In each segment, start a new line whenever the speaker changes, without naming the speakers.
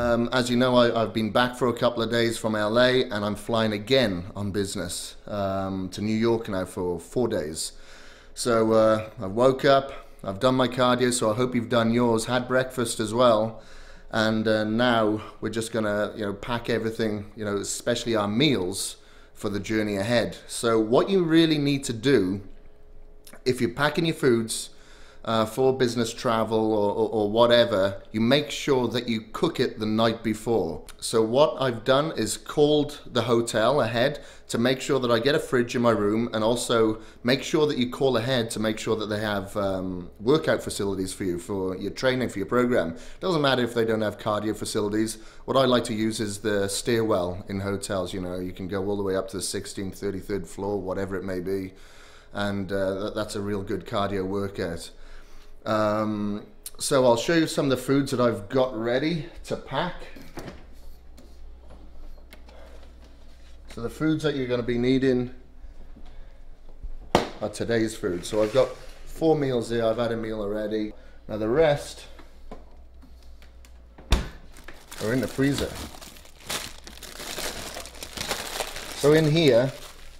As you know, I've been back for a couple of days from LA, and I'm flying again on business to New York now for 4 days. So I woke up, I've done my cardio, so I hope you've done yours, had breakfast as well, and now we're just gonna pack everything, especially our meals, for the journey ahead. So what you really need to do, if you're packing your foods for business travel or whatever, you make sure that you cook it the night before. So what I've done is called the hotel ahead to make sure that I get a fridge in my room, and also make sure that you call ahead to make sure that they have workout facilities for you, for your training, for your program. Doesn't matter if they don't have cardio facilities. What I like to use is the stairwell in hotels. You can go all the way up to the 16th, 33rd floor, whatever it may be, and that's a real good cardio workout. So I'll show you some of the foods that I've got ready to pack. So the foods that you're going to be needing are today's food. So I've got 4 meals there. I've had a meal already. Now the rest are in the freezer. So in here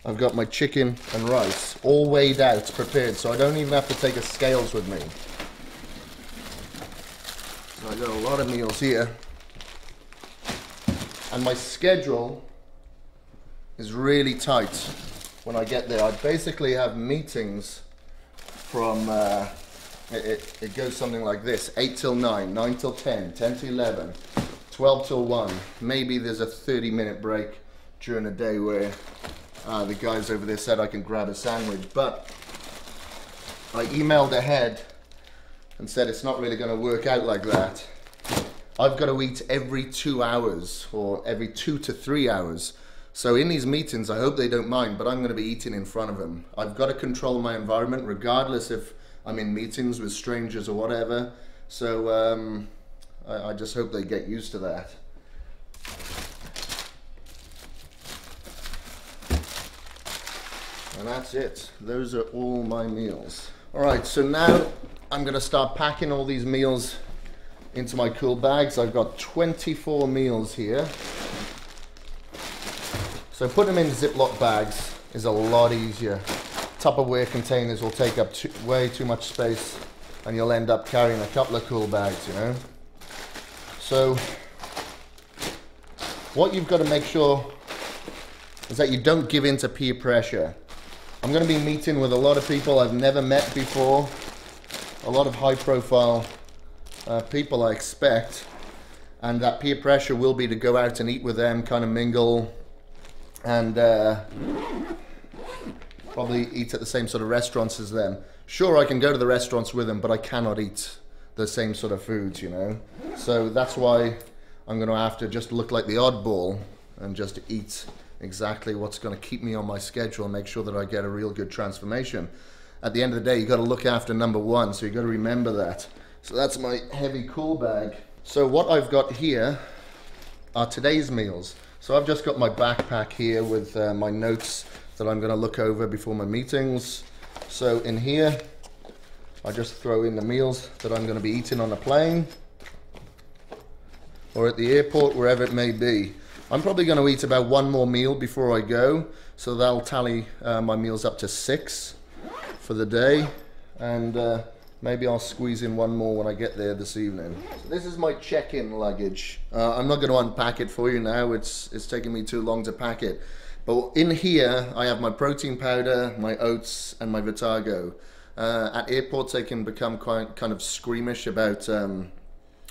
I've got my chicken and rice all weighed out, prepared, so I don't even have to take a scales with me. So I got a lot of meals here, and my schedule is really tight when I get there. I basically have meetings from, it goes something like this: 8 till 9, 9 till 10, 10 till 11, 12 till 1. Maybe there's a 30-minute break during the day where the guys over there said I can grab a sandwich, but I emailed ahead and said it's not really going to work out like that. I've got to eat every 2 hours, or every 2 to 3 hours. So in these meetings, I hope they don't mind, but I'm going to be eating in front of them. I've got to control my environment, regardless if I'm in meetings with strangers or whatever. So I just hope they get used to that. And that's it. Those are all my meals. All right, so now I'm gonna start packing all these meals into my cool bags. I've got 24 meals here. So putting them in Ziploc bags is a lot easier. Tupperware containers will take up way too much space, and you'll end up carrying a couple of cool bags, So what you've got to make sure is that you don't give in to peer pressure. I'm going to be meeting with a lot of people I've never met before, a lot of high-profile people I expect, and that peer pressure will be to go out and eat with them, kind of mingle, and probably eat at the same sort of restaurants as them. Sure, I can go to the restaurants with them, but I cannot eat the same sort of foods, So that's why I'm going to have to just look like the oddball and just eat exactly what's going to keep me on my schedule and make sure that I get a real good transformation. At the end of the day, you got to look after number one, so you got to remember that. So that's my heavy cool bag. So what I've got here are today's meals. So I've just got my backpack here with my notes that I'm going to look over before my meetings. So in here, I just throw in the meals that I'm going to be eating on a plane or at the airport, wherever it may be. I'm probably going to eat about 1 more meal before I go, so that'll tally my meals up to 6 for the day, and maybe I'll squeeze in 1 more when I get there this evening. So this is my check-in luggage. I'm not going to unpack it for you now, it's taking me too long to pack it. But in here I have my protein powder, my oats, and my Vitago. At airports they can become kind of squeamish about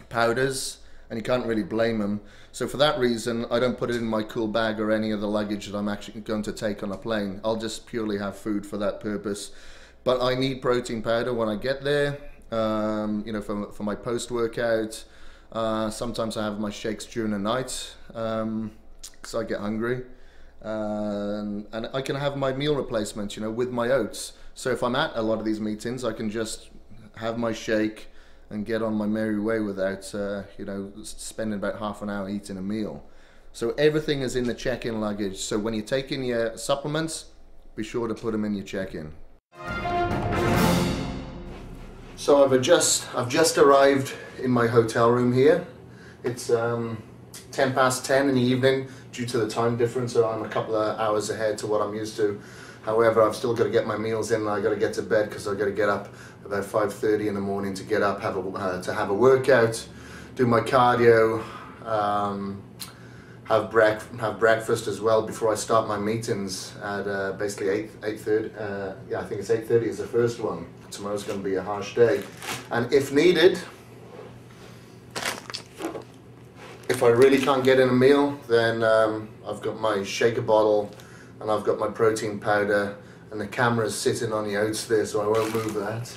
powders, and you can't really blame them. So for that reason, I don't put it in my cool bag or any of the luggage that I'm actually going to take on a plane. I'll just purely have food for that purpose. But I need protein powder when I get there, for my post-workout. Sometimes I have my shakes during the night, because I get hungry. And I can have my meal replacement, with my oats. So if I'm at a lot of these meetings, I can just have my shake and get on my merry way without, spending about half an hour eating a meal. So everything is in the check-in luggage. So when you take in your supplements, be sure to put them in your check-in. So I've just arrived in my hotel room here. It's 10 past 10 in the evening due to the time difference, so I'm a couple of hours ahead to what I'm used to. However, I've still got to get my meals in and I've got to get to bed because I've got to get up about 5:30 in the morning to get up, to have a workout, do my cardio, have breakfast as well before I start my meetings at basically 8:30. Yeah, I think it's 8:30 is the first one. Tomorrow's going to be a harsh day. And if needed, if I really can't get in a meal, then I've got my shaker bottle and I've got my protein powder, and the camera's sitting on the oats there, so I won't move that.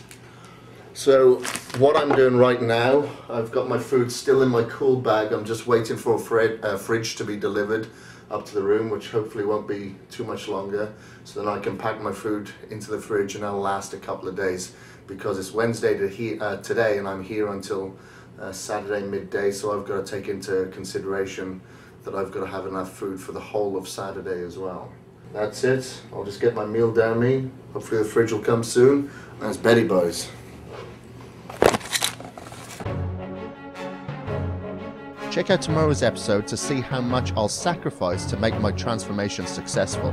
So what I'm doing right now, I've got my food still in my cool bag. I'm just waiting for a fridge to be delivered up to the room, which hopefully won't be too much longer. So then I can pack my food into the fridge and that'll last a couple of days, because it's Wednesday today and I'm here until Saturday midday. So I've got to take into consideration that I've got to have enough food for the whole of Saturday as well. That's it. I'll just get my meal down me. Hopefully the fridge will come soon. That's Betty Boys.
Check out tomorrow's episode to see how much I'll sacrifice to make my transformation successful.